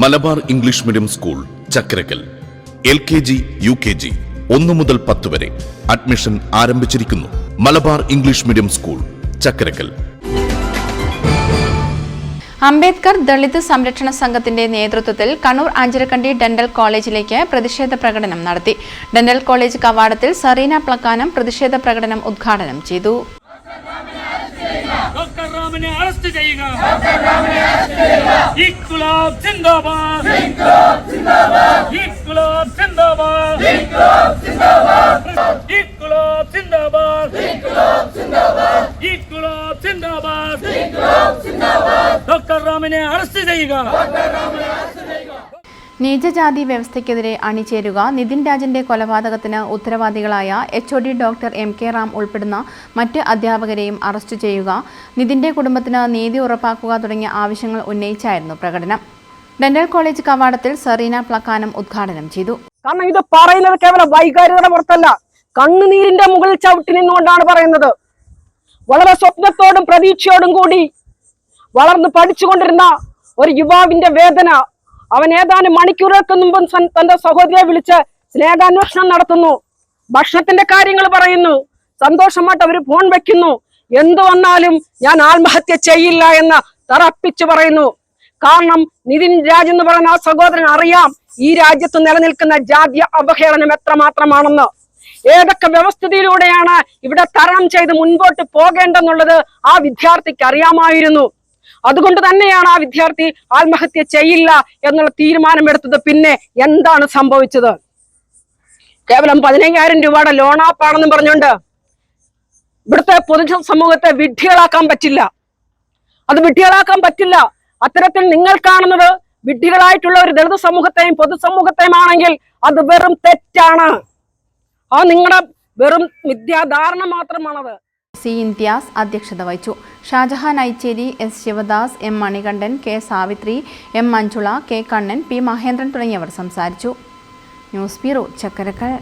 Malabar English medium school Chakkarakkal. LKG, UKG 1 മുതൽ 10 വരെ admission ആരംഭിച്ചിരിക്കുന്നു. Malabar English medium school Chakkarakkal. Ambedkar Dalit സംരക്ഷണ സംഘത്തിന്റെ നേതൃത്വത്തിൽ കണ്ണൂർ അഞ്ചരക്കണ്ടി ഡെന്റൽ കോളേജിലേക്ക് പ്രതിഷേധ പ്രകടനം നടത്തി. ഡെന്റൽ കോളേജ് കവാടത്തിൽ സറീന പ്ലക്കാനം പ്രതിഷേധ പ്രകടനം ഉദ്ഘാടനം ചെയ്തു. നീചജാതി വ്യവസ്ഥയ്ക്കെതിരെ അണിചേരുക. നിതിൻ രാജിന്റെ കൊലപാതകത്തിന് ഉത്തരവാദികളായ HOD ഡോക്ടർ MK റാം ഉൾപ്പെടുന്ന മറ്റ് അധ്യാപകരെയും അറസ്റ്റ് ചെയ്യുക. നിതിന്റെ കുടുംബത്തിന് നീതി ഉറപ്പാക്കുക തുടങ്ങിയ ആവശ്യങ്ങൾ ഉന്നയിച്ചായിരുന്നു പ്രകടനം. ഡെന്റൽ കോളേജ് കവാടത്തിൽ സറീന പ്ലക്കാനം ഉദ്ഘാടനം ചെയ്തു. കാരണം ഇത് പറയുന്നത് കേവലം വൈകാരികത പുറത്തല്ല, കണ്ണുനീരിന്റെ മുകളിൽ ചവിട്ടി നിന്നുകൊണ്ടാണ് പറയുന്നത്. വളരെ സ്വപ്നത്തോടും പ്രതീക്ഷയോടും കൂടി വളർന്ന് പഠിച്ചുകൊണ്ടിരുന്ന ഒരു യുവാവിന്റെ വേദന. അവൻ ഏതാനും മണിക്കൂറുകൾക്ക് മുമ്പ് തന്റെ സഹോദരിയെ വിളിച്ച് സ്നേഹാന്വേഷണം നടത്തുന്നു. ഭക്ഷണത്തിന്റെ കാര്യങ്ങൾ പറയുന്നു. സന്തോഷമായിട്ട് അവർ ഫോൺ വെക്കുന്നു. എന്തു വന്നാലും ഞാൻ ആത്മഹത്യ ചെയ്യില്ല എന്ന് തറപ്പിച്ചു പറയുന്നു. കാരണം നിതിൻ രാജ് എന്ന് പറയുന്ന ആ സഹോദരൻ അറിയാം ഈ രാജ്യത്ത് നിലനിൽക്കുന്ന ജാതീയ അവഹേളനം എത്രമാത്രമാണെന്ന്. ഏതൊക്കെ വ്യവസ്ഥിതിയിലൂടെയാണ് ഇവിടെ തരണം ചെയ്ത് മുൻപോട്ട് പോകേണ്ടെന്നുള്ളത് ആ വിദ്യാർത്ഥിക്ക് അറിയാമായിരുന്നു. അതുകൊണ്ട് തന്നെയാണ് ആ വിദ്യാർത്ഥി ആത്മഹത്യ ചെയ്യില്ല എന്നുള്ള തീരുമാനമെടുത്തത്. പിന്നെ എന്താണ് സംഭവിച്ചത്? കേവലം 15,000 രൂപയുടെ ലോണാപ്പാണെന്ന് പറഞ്ഞുകൊണ്ട് ഇവിടുത്തെ പൊതുസമൂഹത്തെ വിഡ്ഢികളാക്കാൻ പറ്റില്ല. അത് വിഡ്ഢികളാക്കാൻ പറ്റില്ല. അത്തരത്തിൽ നിങ്ങൾ കാണുന്നത് വിഡ്ഢികളായിട്ടുള്ള ഒരു ദളിത് സമൂഹത്തെയും പൊതുസമൂഹത്തെയും ആണെങ്കിൽ അത് വെറും തെറ്റാണ്. ആ നിങ്ങളുടെ വെറും മിഥ്യാധാരണ മാത്രമാണത്. C. ഇംതിയാസ് അധ്യക്ഷത വഹിച്ചു. Shah Jahan Aicheri, S. Sivadas, M. Manikandan, K. Savitri, M. Manjula, K. Kannan, P. Mahendran തുടങ്ങിയവർ സംസാരിച്ചു. News bureau Chakkarakkal.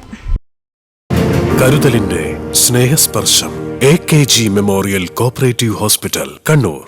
കരുതലിന്റെ സ്നേഹസ്പർശം AKG memorial cooperative hospital Kannur.